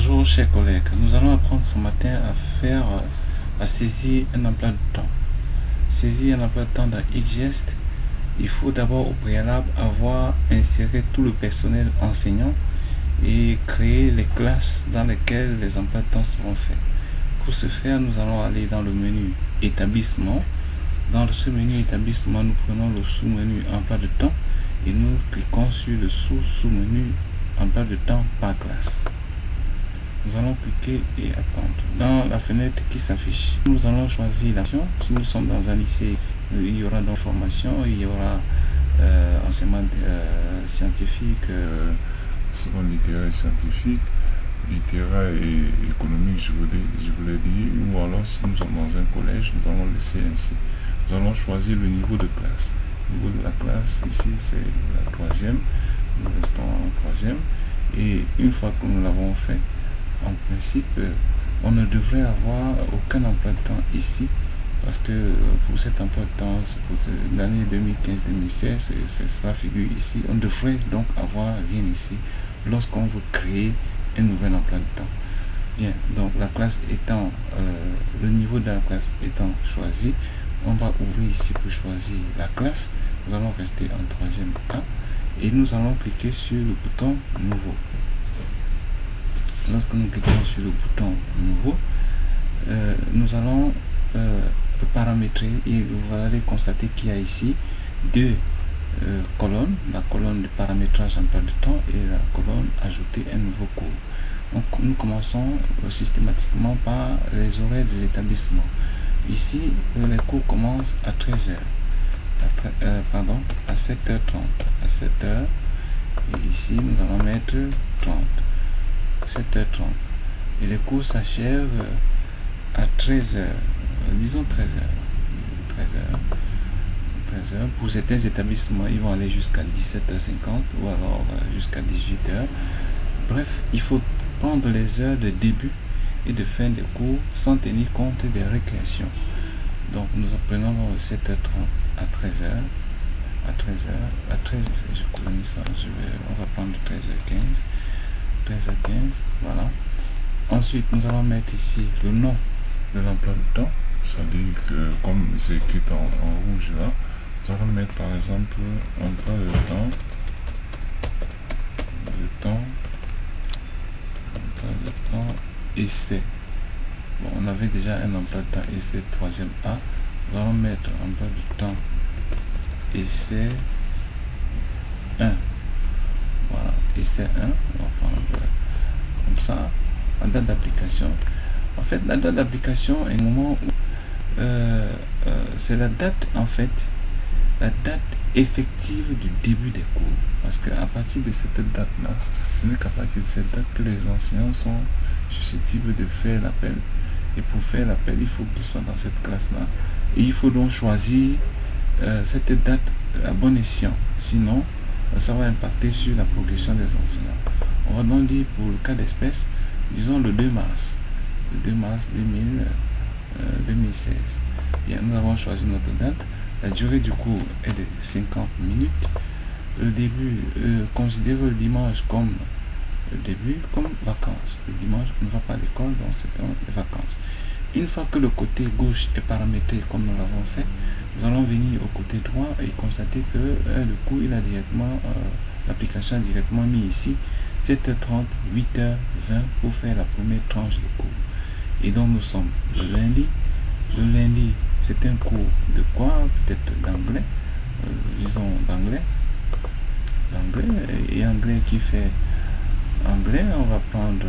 Bonjour chers collègues, nous allons apprendre ce matin à saisir un emploi de temps. Saisir un emploi de temps dans XGEST, il faut d'abord au préalable avoir inséré tout le personnel enseignant et créer les classes dans lesquelles les emplois de temps seront faits. Pour ce faire, nous allons aller dans le menu établissement. Dans ce menu établissement, nous prenons le sous-menu emploi de temps et nous cliquons sur le sous-menu emploi de temps par classe. Nous allons cliquer et attendre. Dans la fenêtre qui s'affiche, nous allons choisir l'action. Si nous sommes dans un lycée, il y aura donc formation, il y aura enseignement scientifique, enseignement littéraire et scientifique, littéraire et économique, je voulais dire, ou alors si nous sommes dans un collège, nous allons laisser ainsi. Nous allons choisir le niveau de classe. Le niveau de la classe, ici c'est la troisième, nous restons en troisième, et une fois que nous l'avons fait, en principe, on ne devrait avoir aucun emploi de temps ici, parce que pour cet emploi de temps, pour l'année 2015-2016, cela figure ici. On devrait donc avoir rien ici lorsqu'on veut créer un nouvel emploi de temps. Bien, donc la classe étant, le niveau de la classe étant choisi, on va ouvrir ici pour choisir la classe. Nous allons rester en troisième A et nous allons cliquer sur le bouton nouveau. Lorsque nous cliquons sur le bouton nouveau, nous allons paramétrer et vous allez constater qu'il y a ici deux colonnes, la colonne de paramétrage emploi de temps et la colonne ajouter un nouveau cours. Donc nous commençons systématiquement par les horaires de l'établissement. Ici, les cours commencent à 13h, à 7h30, à 7h, et ici nous allons mettre 30. 7h30 et les cours s'achèvent à 13h, disons 13h. Pour certains établissements, ils vont aller jusqu'à 17h50 ou alors jusqu'à 18h. Bref, il faut prendre les heures de début et de fin des cours sans tenir compte des récréations. Donc nous apprenons 7h30 à 13h. À 13h, je connais ça, on va prendre 13h15. 13h15, voilà. Ensuite, nous allons mettre ici le nom de l'emploi de temps. C'est-à-dire que, comme c'est écrit en rouge là, nous allons mettre par exemple emploi de temps, essai. Bon, on avait déjà un emploi de temps essai, troisième A. Nous allons mettre emploi de temps essai 1. Voilà, essai 1, on va prendre comme ça, la date d'application. En fait, la date d'application est le moment où c'est la date, en fait, la date effective du début des cours. Parce qu'à partir de cette date-là, ce n'est qu'à partir de cette date que les enseignants sont susceptibles de faire l'appel. Et pour faire l'appel, il faut qu'ils soient dans cette classe-là. Et il faut donc choisir cette date à bon escient. Sinon, ça va impacter sur la progression des enseignants. On va donc dire pour le cas d'espèce, disons le 2 mars. Le 2 mars 2016. Bien, nous avons choisi notre date. La durée du cours est de 50 minutes. Le début, considère le dimanche comme le début, comme vacances. Le dimanche, on ne va pas à l'école, donc c'est les vacances. Une fois que le côté gauche est paramétré comme nous l'avons fait, nous allons venir au côté droit et constater que le cours, il a directement, l'application a directement mis ici 7h30, 8h20 pour faire la première tranche de cours. Et donc nous sommes le lundi. Le lundi, c'est un cours de quoi? Peut-être d'anglais, disons d'anglais, et anglais qui fait anglais. On va prendre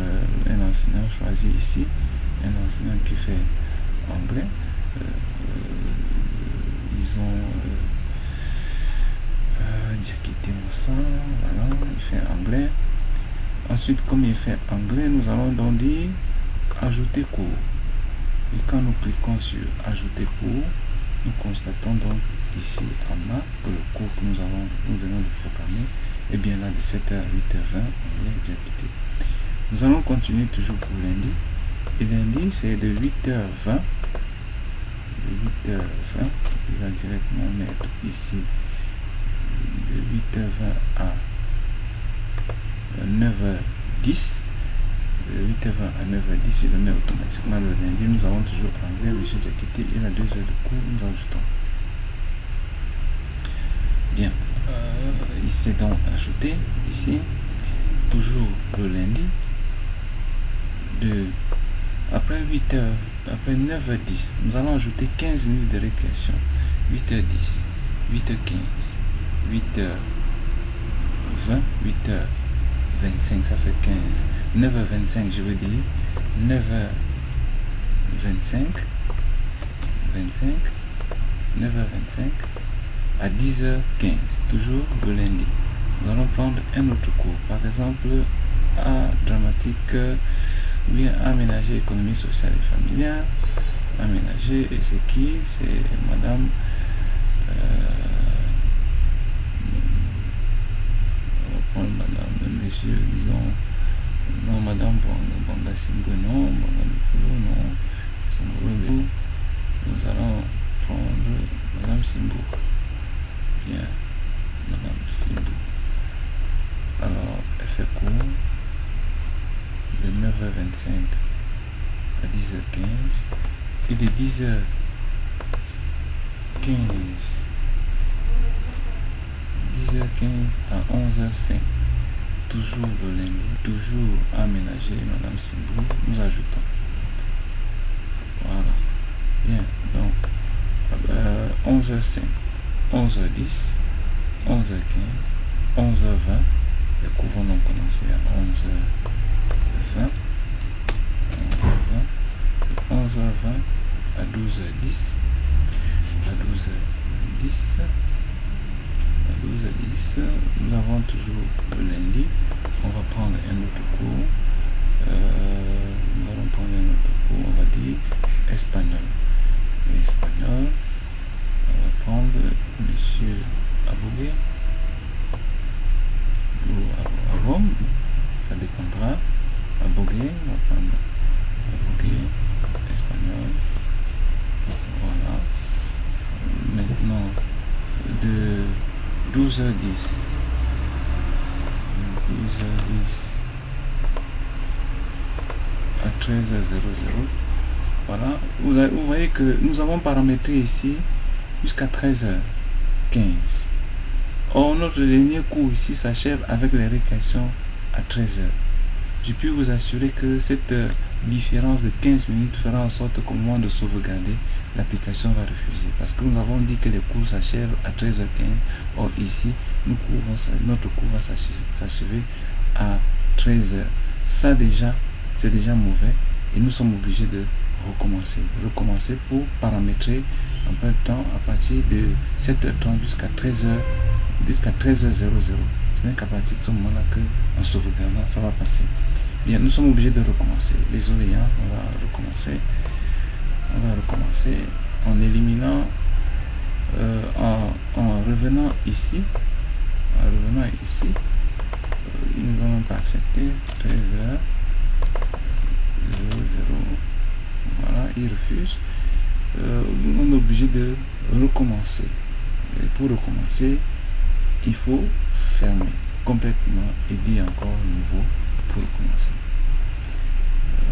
un enseignant choisi ici, un enseignant qui fait anglais, disons Diakité Moussa, voilà, il fait anglais. Ensuite, comme il fait anglais, nous allons donc dire ajouter cours. Et quand nous cliquons sur ajouter cours, nous constatons donc ici en bas que le cours que nous venons de programmer est bien là de 7h à 8h20, on vient déjà quitter. Nous allons continuer toujours pour lundi. Et lundi, c'est de 8h20. De 8h20, il va directement mettre ici de 8h20 à 9h10. de 8h20 à 9h10, je le mets automatiquement. Le lundi, nous avons toujours anglais, monsieur Diakité, il a 2 heures de cours, nous ajoutons. Bien, ici donc ajouter, ici, toujours le lundi, après 8h, après 9h10, nous allons ajouter 15 minutes de récréation. 8h10, 8h15, 8h20, 8h25, ça fait 15. 9h25, je veux dire, 9h25, 25, 9h25 à 10h15, toujours le lundi. Nous allons prendre un autre cours, par exemple, à dramatique, ou bien aménager économie sociale et familiale. Aménager, et c'est qui? C'est madame on va prendre madame, monsieur, disons, non, madame Bonga Simbo, non, Bonga Mikolo, non, Simbo, nous allons prendre madame Simbo. Bien, madame Simbo. Alors, elle fait cours de 9h25 à 10h15 et de 10h15 à 11h05, toujours le lundi, toujours aménagé, madame Simbo, nous ajoutons. Voilà. Bien, donc 11h05, 11h10, 11h15, 11h20, les cours vont donc commencer à 11h20, 11h20 à 12h10, à 12h10, à 12h10, nous avons toujours le lundi, on va prendre un autre cours, nous allons prendre un autre cours, on va dire espagnol. Espagnol, on va prendre monsieur Abougé, ou Abom, ça dépendra. Abougé, on va prendre Abougé, espagnol. Voilà. Maintenant, de 12h10, 12h10 à 13h00. Voilà. Vous voyez que nous avons paramétré ici jusqu'à 13h15. Or, notre dernier cours ici s'achève avec les récréations à 13h. Je puis vous assurer que cette différence de 15 minutes fera en sorte qu'au moment de sauvegarder, l'application va refuser. Parce que nous avons dit que les cours s'achèvent à 13h15. Or, ici, notre cours va s'achever à 13h. Ça déjà, c'est déjà mauvais. Et nous sommes obligés de recommencer pour paramétrer un peu de temps à partir de 7h30 jusqu'à 13h00. Ce n'est qu'à partir de ce moment-là que en sauvegardant, ça va passer. Bien, nous sommes obligés de recommencer. Désolé, hein, on va recommencer en éliminant, en revenant ici. Ils ne vont pas accepter 13h00. Voilà, ils refusent. On est obligé de recommencer. Et pour recommencer, il faut fermer complètement et dire encore nouveau pour recommencer.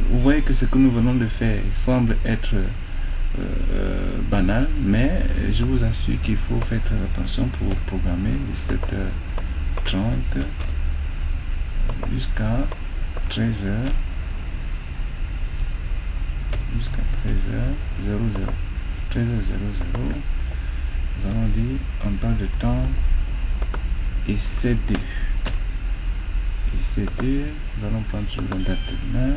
Vous voyez que ce que nous venons de faire semble être banal, mais je vous assure qu'il faut faire très attention pour programmer de 7h30 jusqu'à 13h. Jusqu'à 13h00. 13h00, nous allons dire un pas de temps et c'est 2. Nous allons prendre sur la date de demain.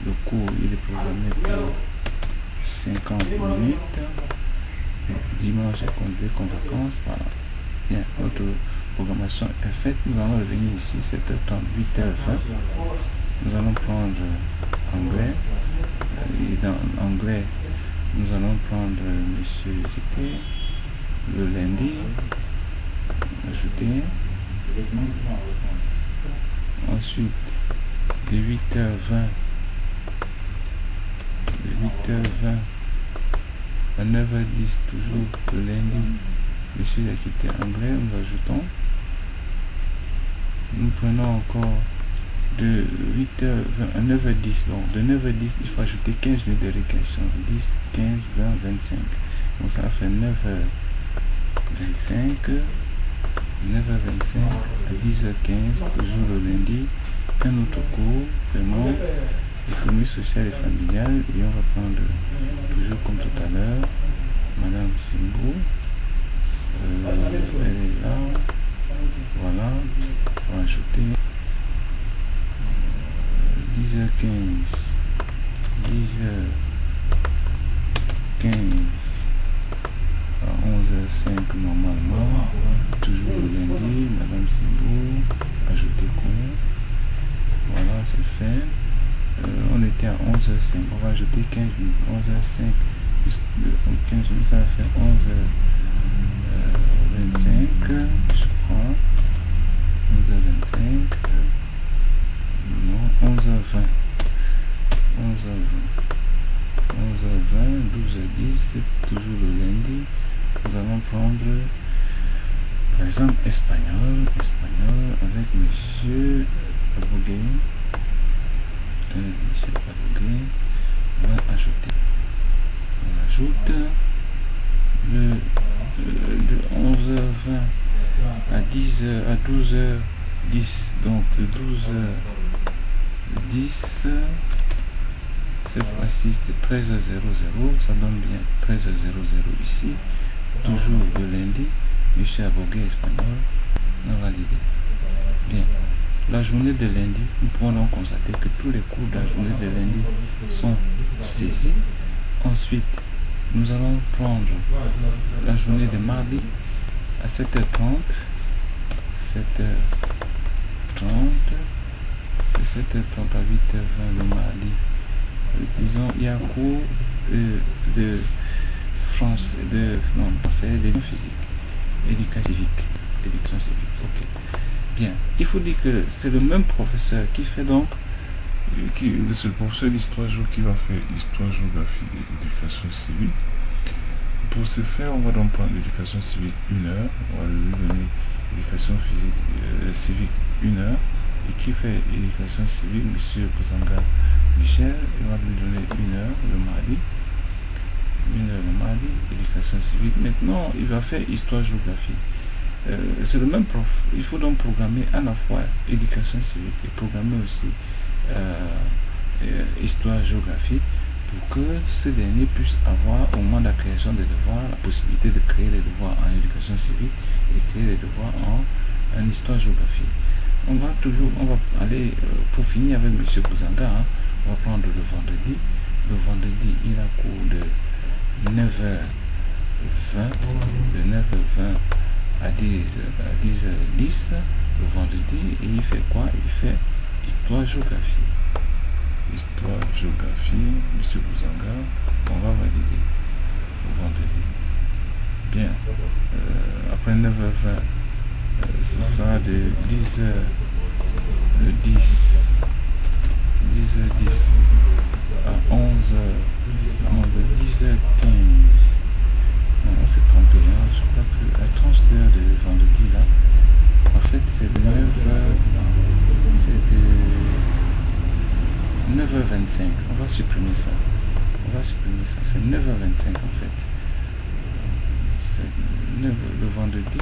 Le cours il est programmé pour 50 minutes. Dimanche est considéré comme vacances. Voilà. Bien, notre programmation est faite. Nous allons revenir ici 7h30, 8h20. Nous allons prendre anglais. Et dans anglais, nous allons prendre monsieur Zité, le lundi, ajouter. Ensuite, de 8h20 à 9h10, toujours le lundi, monsieur a quitté anglais, nous ajoutons. Nous prenons encore de 8h20 à 9h10. Donc de 9h10, il faut ajouter 15 minutes de récréation. 10, 15, 20, 25. Donc ça fait 9h25. 9h25 à 10h15, toujours le lundi. Un autre cours, vraiment, économie sociale et familiale. Et on va prendre, toujours comme tout à l'heure, Madame Simbo. Elle est là. Voilà. On va ajouter 10h15. 10h15 à 11h05 normalement. Toujours le lundi. Madame Simbo. Ajouter cours. Voilà, c'est fait. On était à 11h05. On va ajouter 15 minutes. 11h05 plus 15 minutes, ça va faire 11h25. Je prends 11h25. Non, 11h20. 11h20. 11h20, 12h10, c'est toujours le lundi. Nous allons prendre, par exemple, espagnol avec Monsieur Abogué. Monsieur Abogué, on va ajouter. On ajoute de 11h20 à 10h, à 12h10. Donc de 12h10, cette fois-ci c'est 13h00. Ça donne bien 13h00 ici. Toujours le lundi. Monsieur Abogué espagnol. On a validé. Bien. La journée de lundi, nous pouvons donc constater que tous les cours de la journée de lundi sont saisis. Ensuite, nous allons prendre la journée de mardi à 7h30. 7h30. De 7h30 à 8h20 le mardi. Disons, il y a un cours de français, d'éducation physique, éducation civique. Ok. Bien. Il faut dire que c'est le même professeur qui fait donc. C'est le professeur d'histoire-géo qui va faire histoire, géographie et éducation civique. Pour ce faire, on va donc prendre l'éducation civique 1 heure. On va lui donner l'éducation civique 1 heure. Et qui fait éducation civique, Monsieur Bouzanga Michel, il va lui donner 1 heure le mardi. 1 heure le mardi, éducation civique. Maintenant, il va faire histoire-géographie. C'est le même prof. Il faut donc programmer à la fois éducation civique et programmer aussi histoire-géographie pour que ce dernier puisse avoir au moment de la création des devoirs la possibilité de créer les devoirs en éducation civique et de créer les devoirs en histoire-géographie. On va aller pour finir avec M. Bouzanga. On va prendre le vendredi. Le vendredi, il a cours de 9h20 à 10h10 le vendredi, et il fait quoi? Il fait histoire-géographie. Histoire-géographie, M. Bouzanga, on va valider le vendredi. Bien. Après 9h20, ce sera de 10h10 à 11h, de 10h15. Non, on s'est trompé, je crois que la tranche d'heure de vendredi là, en fait c'est de 9h25. On va supprimer ça. C'est 9h25 en fait. C'est le vendredi,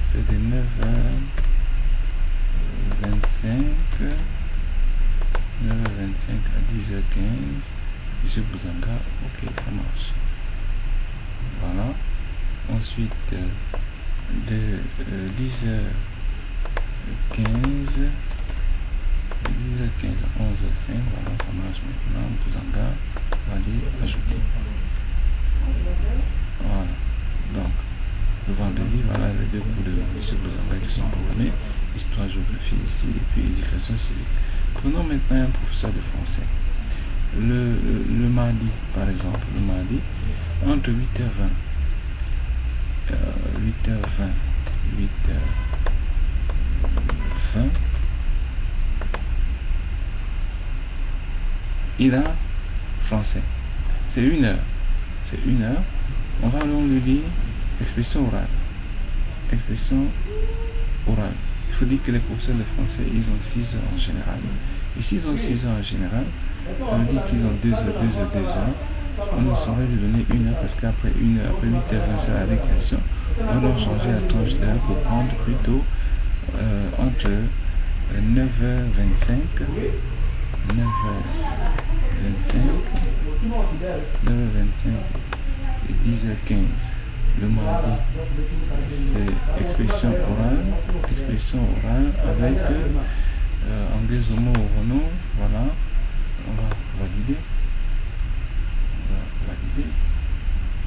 c'est de 9h25 à 10h15. Monsieur Bouzanga, ok, ça marche. Voilà. Ensuite, de 10h15 à 11h05, voilà, ça marche maintenant. Bouzanga va aller ajouter. Voilà. Donc, le vendredi, voilà les deux cours de M. Bouzanga qui sont programmés. Histoire, géographie ici, et puis éducation civique. Prenons maintenant un professeur de français. Le mardi, par exemple, entre 8h20, 8h20, il a français. C'est 1 heure. On va donc lui dire expression orale. Il faut dire que les professeurs de français, ils ont 6 heures en général. Et s'ils ont 6 heures en général, ça veut dire qu'ils ont 2 heures, 2 heures, 2 heures. On ne saurait lui donner 1 heure parce qu'après 1 heure, après 8h20, c'est la récréation. On doit changer la tranche d'heure pour prendre plutôt entre 9h25 et 10h15. Le mardi, c'est expression orale avec Anglais-Zomo Renault. Voilà, on va valider.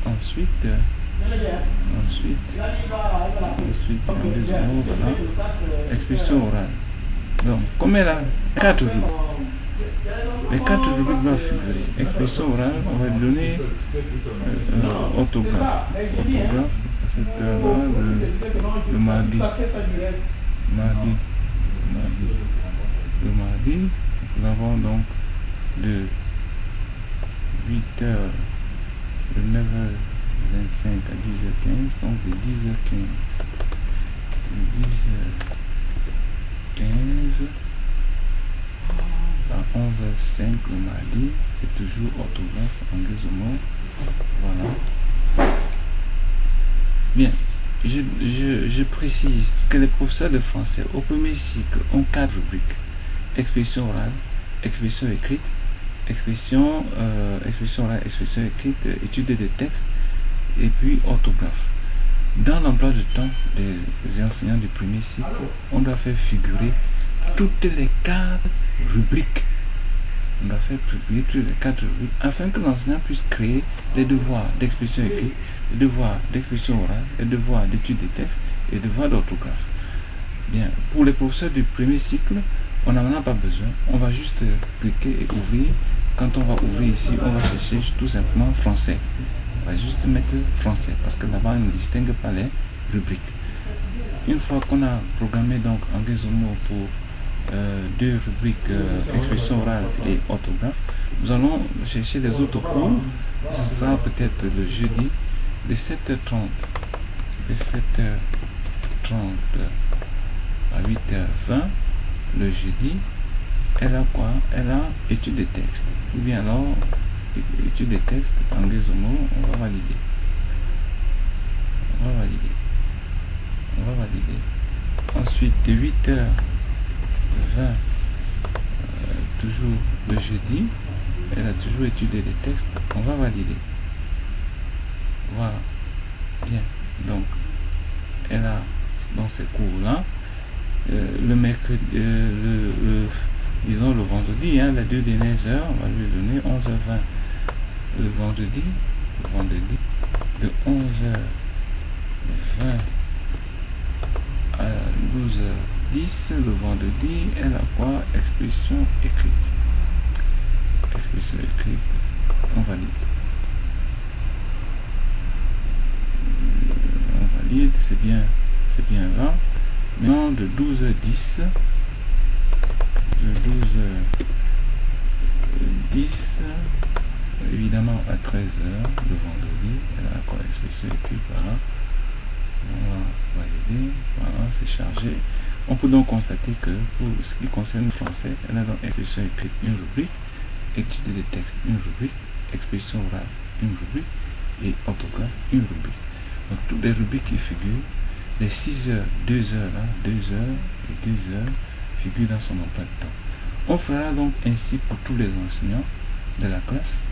Ensuite, Anglais-Zomo, voilà, expression orale. Donc, comme elle a 4 rubriques, les 4 rubriques doivent figurer. Expression orale, on va lui donner orthographe. Orthographe, à cette heure-là, le mardi. Le mardi, nous avons donc de 8h, de 9h25 à 10h15, donc de 10h15. De 10h15 à 11h05 le mardi, c'est toujours orthographe Anglais-Zomo. Voilà. Bien, je précise que les professeurs de français au premier cycle ont 4 rubriques: expression orale, expression écrite, expression orale, expression écrite, étude des textes et puis orthographe. Dans l'emploi du temps des enseignants du premier cycle, on doit faire figurer toutes les 4 rubriques. On doit faire publier toutes les 4 rubriques afin que l'enseignant puisse créer les devoirs d'expression écrite, les devoirs d'expression orale, les devoirs d'étude des textes et les devoirs d'orthographe. Bien, pour les professeurs du premier cycle, on n'en a pas besoin. On va juste cliquer et ouvrir. Quand on va ouvrir ici, on va chercher tout simplement français. On va juste mettre français parce que là-bas, on ne distingue pas les rubriques. Une fois qu'on a programmé donc Anglais-Zomo pour 2 rubriques expression orale et orthographe, nous allons chercher les autres cours. Ce sera peut-être le jeudi de 7h30 à 8h20. Le jeudi, elle a quoi? Elle a étude des textes. Ou bien alors, étude des textes, Anglais-Zomo, on va valider. Ensuite, de 8h20, toujours le jeudi, elle a toujours étudié des textes, on va valider. Voilà. Bien. Donc, elle a dans ces cours-là, le mercredi, disons le vendredi, les 2 dernières heures, on va lui donner 11h20. Le vendredi, de 11h20 à 12h10, le vendredi, elle a quoi? Expression écrite. Expression écrite, on valide. C'est bien là. Maintenant, de 12h10, évidemment à 13h, le vendredi, elle a quoi? Expression écrite, voilà. On va valider, voilà, c'est chargé. On peut donc constater que pour ce qui concerne le français, elle a donc expression écrite, une rubrique, étude des textes, une rubrique, expression orale, une rubrique, et orthographe, une rubrique. Donc toutes les rubriques qui figurent, les 6 heures, 2 heures, 2 heures et 2 heures figurent dans son emploi de temps. On fera donc ainsi pour tous les enseignants de la classe.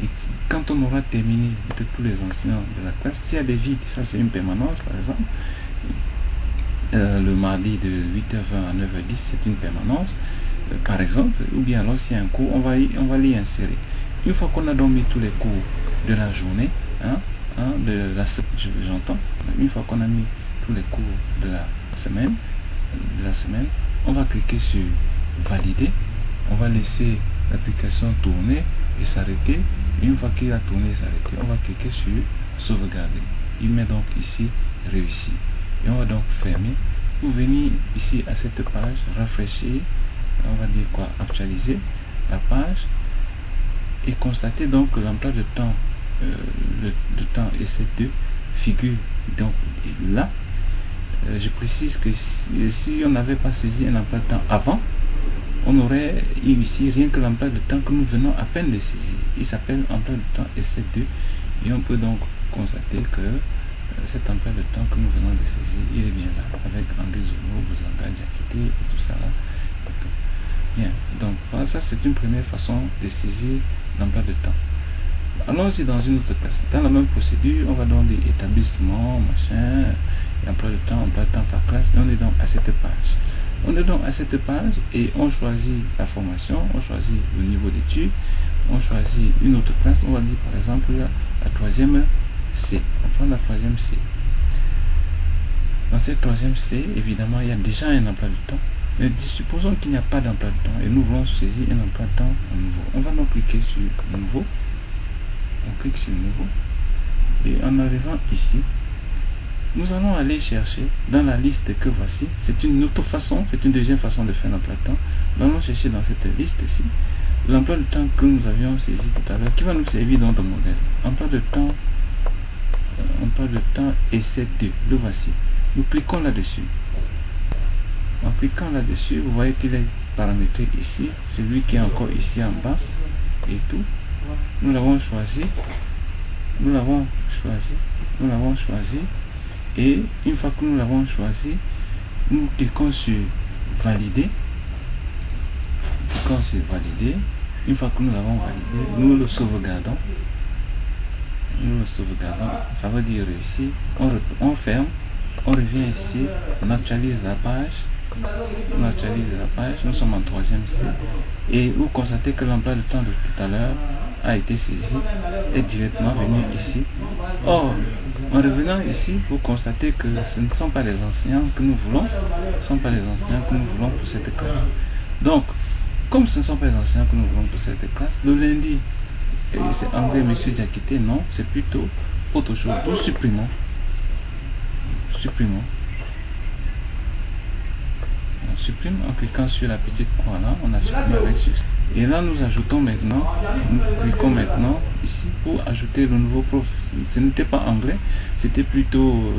Et quand on aura terminé de tous les enseignants de la classe, s'il y a des vides, ça c'est une permanence par exemple. Le mardi de 8h20 à 9h10, c'est une permanence, par exemple. Ou bien alors s'il y a un cours, on va l'y insérer. Une fois qu'on a donc mis tous les cours de la journée, j'entends, une fois qu'on a mis tous les cours de la semaine, on va cliquer sur valider. On va laisser l'application tourner et s'arrêter. Et une fois qu'il a tourné et s'arrêté, on va cliquer sur sauvegarder. Il met donc ici réussi. Et on va donc fermer. Pour venir ici à cette page, rafraîchir, on va dire quoi, actualiser la page et constater donc que l'emploi de temps, le temps EC2 figure donc là. je précise que si on n'avait pas saisi un emploi de temps avant, on aurait eu ici rien que l'emploi de temps que nous venons à peine de saisir. Il s'appelle emploi de temps SC2 et on peut donc constater que cet emploi de temps que nous venons de saisir, il est bien là, avec André Zomo, Bozanga, Diakité et tout ça là. Bien, donc voilà, ça c'est une première façon de saisir l'emploi de temps. Allons-y dans une autre classe. Dans la même procédure, on va donc dire établissement, machin, emploi de temps par classe, et on est donc à cette page. On est donc à cette page et on choisit la formation, on choisit le niveau d'études, on choisit une autre classe, on va dire par exemple la troisième C. On prend la troisième C. Dans cette troisième C, évidemment, il y a déjà un emploi de temps. Mais supposons qu'il n'y a pas d'emploi de temps et nous voulons saisir un emploi de temps nouveau. On va donc cliquer sur nouveau. On clique sur nouveau. Et en arrivant ici, nous allons aller chercher dans la liste que voici. C'est une autre façon, c'est une deuxième façon de faire l'emploi de temps. Nous allons chercher dans cette liste ici l'emploi de temps que nous avions saisi tout à l'heure, qui va nous servir dans le modèle. Emploi de temps SC2, le voici. Nous cliquons là-dessus. En cliquant là-dessus, vous voyez qu'il est paramétré ici, celui qui est encore ici en bas et tout. Nous l'avons choisi. Et une fois que nous l'avons choisi, nous cliquons sur valider. Une fois que nous l'avons validé, nous le sauvegardons. Ça veut dire réussi. On ferme, on revient ici, on actualise la page. Nous sommes en troisième C et vous constatez que l'emploi de temps de tout à l'heure a été saisi et directement venu ici. Or, en revenant ici, vous constatez que ce ne sont pas les enseignants que nous voulons, pour cette classe. Donc, comme ce ne sont pas les enseignants que nous voulons pour cette classe, le lundi, c'est André, Monsieur Diakité, non, c'est plutôt autre chose. Nous supprimons. On supprime en cliquant sur la petite croix là, on a supprimé avec succès. Et là nous ajoutons maintenant, nous cliquons maintenant ici pour ajouter le nouveau prof. Ce n'était pas anglais, c'était plutôt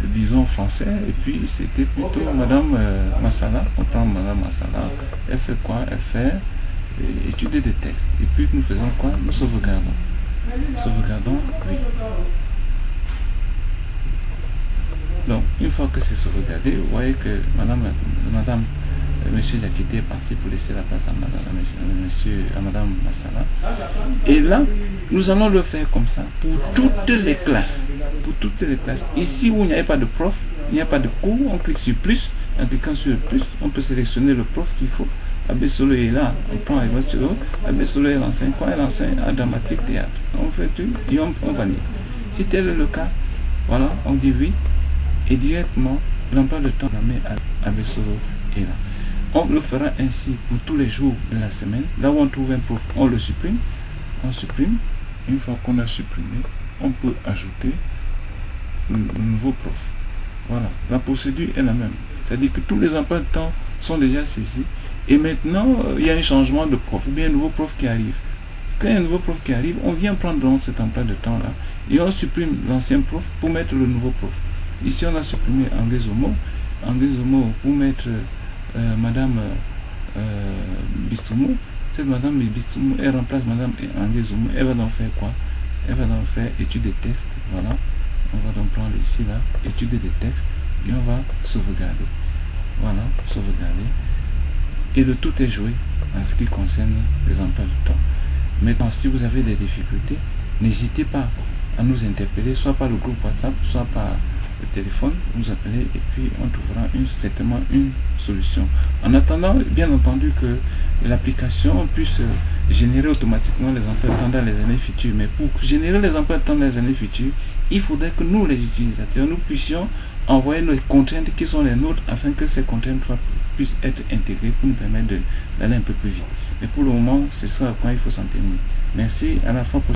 disons français, et puis c'était plutôt Madame Massala. On prend Madame Massala, elle fait quoi? Elle fait étudier des textes. Et puis nous faisons quoi? Nous sauvegardons, oui. Donc, une fois que c'est sauvegardé, vous voyez que Monsieur Diakité est parti pour laisser la place à Madame Massala. Et là, nous allons le faire comme ça pour toutes les classes. Ici où il n'y avait pas de prof, il n'y a pas de cours, on clique sur plus. En cliquant sur le plus, on peut sélectionner le prof qu'il faut. Abbé Solo est là, on prend Abbé Solo. Abbé Solo, elle enseigne quoi? Elle enseigne à dramatique théâtre. On fait tout et on valide. Si tel est le cas, voilà, on dit oui. Et directement, l'emploi de temps à Abbé Solo est là. On le fera ainsi pour tous les jours de la semaine. Là où on trouve un prof, on le supprime. On supprime. Une fois qu'on a supprimé, on peut ajouter le nouveau prof. Voilà, la procédure est la même. C'est-à-dire que tous les emplois de temps sont déjà saisis. Et maintenant, il y a un changement de prof, ou bien un nouveau prof qui arrive. Quand il y a un nouveau prof qui arrive, on vient prendre donc cet emploi de temps-là et on supprime l'ancien prof pour mettre le nouveau prof. Ici, on a supprimé André Zomo pour mettre Madame Bistoumo. Cette Madame Bistoumo, elle remplace Madame André Zomo. Elle va donc faire quoi? Elle va donc faire étude des textes. Voilà. On va donc prendre ici, là, étude des textes. Et on va sauvegarder. Voilà, sauvegarder. Et le tout est joué en ce qui concerne les emplois du temps. Maintenant, si vous avez des difficultés, n'hésitez pas à nous interpeller, soit par le groupe WhatsApp, soit par le téléphone, vous appelez et puis on trouvera certainement une solution. En attendant, bien entendu, que l'application puisse générer automatiquement les emplois de temps dans les années futures. Mais pour générer les emplois de temps dans les années futures, il faudrait que nous, les utilisateurs, nous puissions envoyer nos contraintes qui sont les nôtres afin que ces contraintes puissent être intégrées pour nous permettre d'aller un peu plus vite. Mais pour le moment, c'est ça à quoi il faut s'en tenir. Merci, à la fois pour